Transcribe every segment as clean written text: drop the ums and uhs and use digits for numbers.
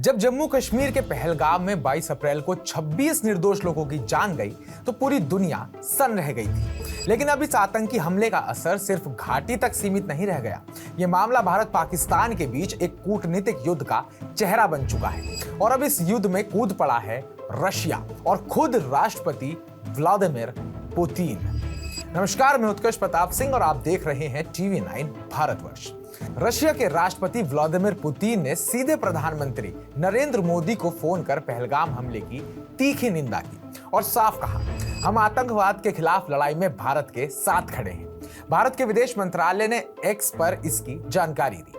जब जम्मू कश्मीर के पहलगाम में 22 अप्रैल को 26 निर्दोष लोगों की जान गई तो पूरी दुनिया सन्न रह गई थी। लेकिन अब इस आतंकी हमले का असर सिर्फ घाटी तक सीमित नहीं रह गया। ये मामला भारत पाकिस्तान के बीच एक कूटनीतिक युद्ध का चेहरा बन चुका है और अब इस युद्ध में कूद पड़ा है रशिया और खुद राष्ट्रपति व्लादिमीर पुतिन। नमस्कार, मैं उत्कर्ष प्रताप सिंह और आप देख रहे हैं TV9 भारतवर्ष। रशिया के राष्ट्रपति व्लादिमीर पुतिन ने सीधे प्रधानमंत्री नरेंद्र मोदी को फोन कर पहलगाम हमले की तीखी निंदा की और साफ कहा, हम आतंकवाद के खिलाफ लड़ाई में भारत के साथ खड़े हैं। भारत के विदेश मंत्रालय ने एक्स पर इसकी जानकारी दी।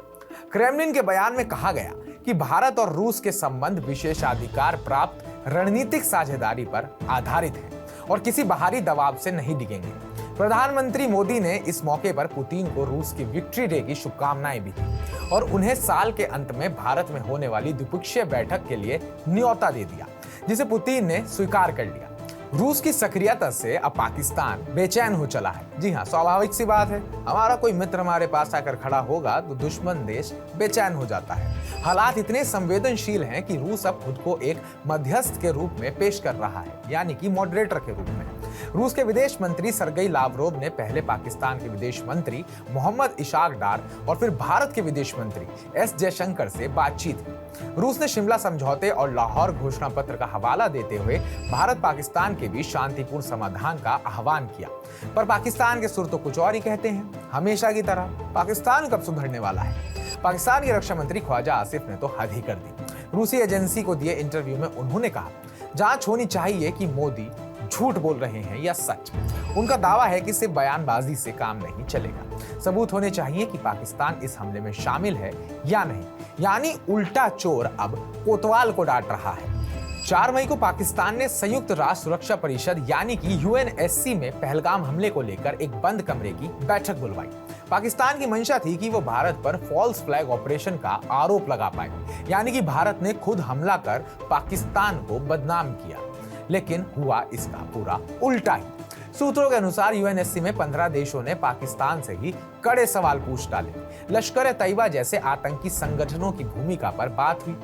क्रेमलिन के बयान में कहा गया कि भारत और रूस के संबंध विशेषाधिकार प्राप्त रणनीतिक साझेदारी पर आधारित है और किसी बाहरी दबाव से नहीं डिगेंगे। प्रधानमंत्री मोदी ने इस मौके पर पुतिन को रूस की विक्ट्री डे की शुभकामनाएं भी दी और उन्हें साल के अंत में भारत में होने वाली द्विपक्षीय बैठक के लिए न्योता दे दिया, जिसे पुतिन ने स्वीकार कर लिया। रूस की सक्रियता से अब पाकिस्तान बेचैन हो चला है। जी हाँ, स्वाभाविक सी बात है, हमारा कोई मित्र हमारे पास आकर खड़ा होगा तो दुश्मन देश बेचैन हो जाता है। हालात इतने संवेदनशील हैं कि रूस अब खुद को एक मध्यस्थ के रूप में पेश कर रहा है, यानी कि मॉडरेटर के रूप में। रूस के विदेश मंत्री सरगेई लावरोव ने पहले पाकिस्तान के विदेश मंत्री मोहम्मद इशाक डार और फिर भारत के विदेश मंत्री एस जयशंकर से बातचीत की। रूस ने शिमला समझौते और लाहौर घोषणा पत्र का हवाला देते हुए भारत पाकिस्तान के बीच शांतिपूर्ण समाधान का आह्वान किया, पर पाकिस्तान के सुर तो कुछ और ही कहते हैं। हमेशा की तरह पाकिस्तान कब सुधरने वाला है? पाकिस्तान के रक्षा मंत्री ख्वाजा आसिफ ने तो हद ही कर दी। रूसी एजेंसी को दिए इंटरव्यू में उन्होंने कहा, जांच होनी चाहिए कि मोदी झूठ बोल रहे हैं या सच। उनका दावा है कि सिर्फ बयानबाजी से काम नहीं चलेगा, सबूत होने चाहिए कि पाकिस्तान इस हमले में शामिल है या नहीं। यानी उल्टा चोर अब कोतवाल को डांट रहा है। 4 मई को पाकिस्तान ने संयुक्त राष्ट्र सुरक्षा परिषद यानी कि UNSC में पहलगाम हमले को लेकर एक बंद कमरे की बैठक बुलवाई। पाकिस्तान की मंशा थी कि वो भारत पर फॉल्स फ्लैग ऑपरेशन का आरोप लगा पाए, यानी कि भारत ने खुद हमला कर पाकिस्तान को बदनाम किया। लेकिन हुआ इसका पूरा उल्टा ही। सूत्रों के अनुसार UNSC में 15 देशों ने पाकिस्तान से ही कड़े सवाल पूछ डाले। लश्कर तैयबा जैसे आतंकी संगठनों की भूमिका पर बात हुई।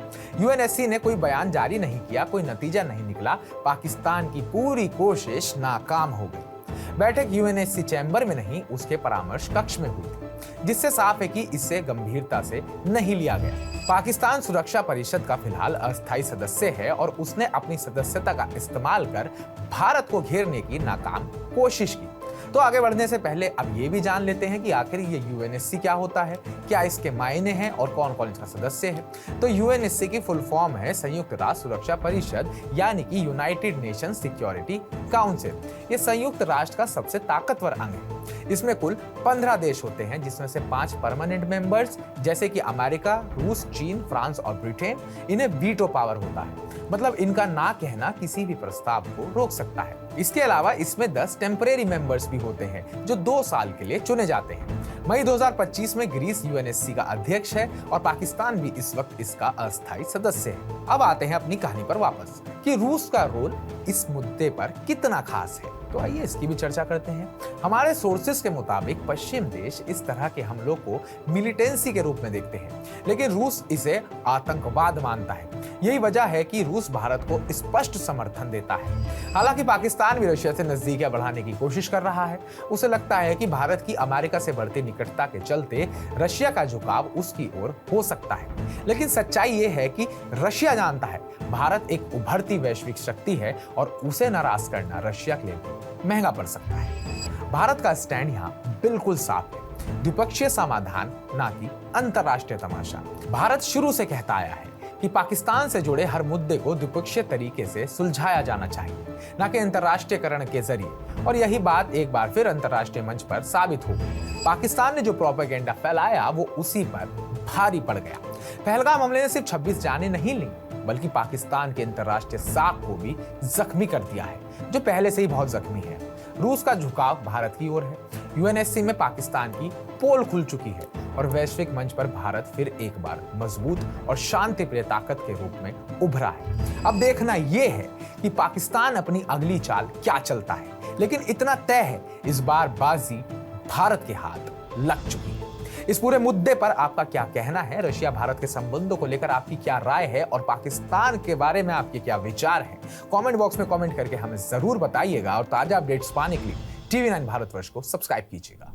UNSC ने कोई बयान जारी नहीं किया, कोई नतीजा नहीं निकला। पाकिस्तान की पूरी कोशिश नाकाम हो गई। बैठक UNSC चैम्बर में नहीं, उसके परामर्श कक्ष में हुई थी, जिससे साफ है कि इसे गंभीरता से नहीं लिया गया। पाकिस्तान सुरक्षा परिषद का फिलहाल अस्थायी सदस्य है और उसने अपनी सदस्यता का इस्तेमाल कर भारत को घेरने की नाकाम कोशिश की। तो आगे बढ़ने से पहले अब ये भी जान लेते हैं कि आखिर ये UNSC क्या होता है, क्या इसके मायने हैं और कौन कौन इसका सदस्य है। तो UNSC की फुल फॉर्म है संयुक्त राष्ट्र सुरक्षा परिषद, यानी कि यूनाइटेड नेशन सिक्योरिटी काउंसिल। ये संयुक्त राष्ट्र का सबसे ताकतवर अंग है। इसमें कुल 15 देश होते हैं, जिसमें से 5 परमानेंट मेंबर्स जैसे कि अमेरिका, रूस, चीन, फ्रांस और ब्रिटेन। इन्हें वीटो पावर होता है, मतलब इनका ना कहना किसी भी प्रस्ताव को रोक सकता है। इसके अलावा इसमें 10 टेम्परेरी मेंबर्स भी होते हैं जो 2 साल के लिए चुने जाते हैं। मई 2025 में ग्रीस UNSC का अध्यक्ष है और पाकिस्तान भी इस वक्त इसका अस्थायी सदस्य है। अब आते हैं अपनी कहानी पर वापस कि रूस का रोल इस मुद्दे पर कितना खास है। तो आइए इसकी भी चर्चा करते हैं। हमारे सोर्सेस के मुताबिक पश्चिम देश इस तरह के हमलों को मिलिटेंसी के रूप में देखते हैं, लेकिन रूस इसे आतंकवाद मानता है। यही वजह है कि रूस भारत को स्पष्ट समर्थन देता है। हालांकि पाकिस्तान भी रशिया से नजदीकियां बढ़ाने की कोशिश कर रहा है। उसे लगता है कि भारत की अमेरिका से बढ़ती निकटता के चलते रशिया का झुकाव उसकी ओर हो सकता है। लेकिन सच्चाई ये है कि रशिया जानता है भारत एक उभरती वैश्विक शक्ति है और उसे नाराज करना रशिया के लिए महंगा पड़ सकता है। भारत का स्टैंड यहाँ बिल्कुल साफ है, द्विपक्षीय समाधान ना कि अंतरराष्ट्रीय तमाशा। भारत शुरू से कहता आया है कि पाकिस्तान से जुड़े हर मुद्दे को द्विपक्षीय तरीके से सुलझाया जाना चाहिए, न कि अंतरराष्ट्रीयकरण के जरिए। और यही बात एक बार फिर अंतरराष्ट्रीय मंच पर साबित हो गई। पाकिस्तान ने जो प्रोपेगेंडा फैलाया वो उसी पर भारी पड़ गया। पहलगाम हमले ने सिर्फ 26 जानें नहीं ली, बल्कि पाकिस्तान के अंतरराष्ट्रीय साख को भी जख्मी कर दिया है, जो पहले से ही बहुत जख्मी है। रूस का झुकाव भारत की ओर है। UNSC में पाकिस्तान की पोल खुल चुकी है और वैश्विक मंच पर भारत फिर एक बार मजबूत और शांतिप्रिय ताकत के रूप में उभरा है। अब देखना यह है कि पाकिस्तान अपनी अगली चाल क्या चलता है, लेकिन इतना तय है, इस बार बाजी भारत के हाथ लग चुकी है। इस पूरे मुद्दे पर आपका क्या कहना है? रशिया भारत के संबंधों को लेकर आपकी क्या राय है और पाकिस्तान के बारे में आपके क्या विचार हैं? कमेंट बॉक्स में कमेंट करके हमें जरूर बताइएगा और ताजा अपडेट्स पाने के लिए TV9 भारतवर्ष को सब्सक्राइब कीजिएगा।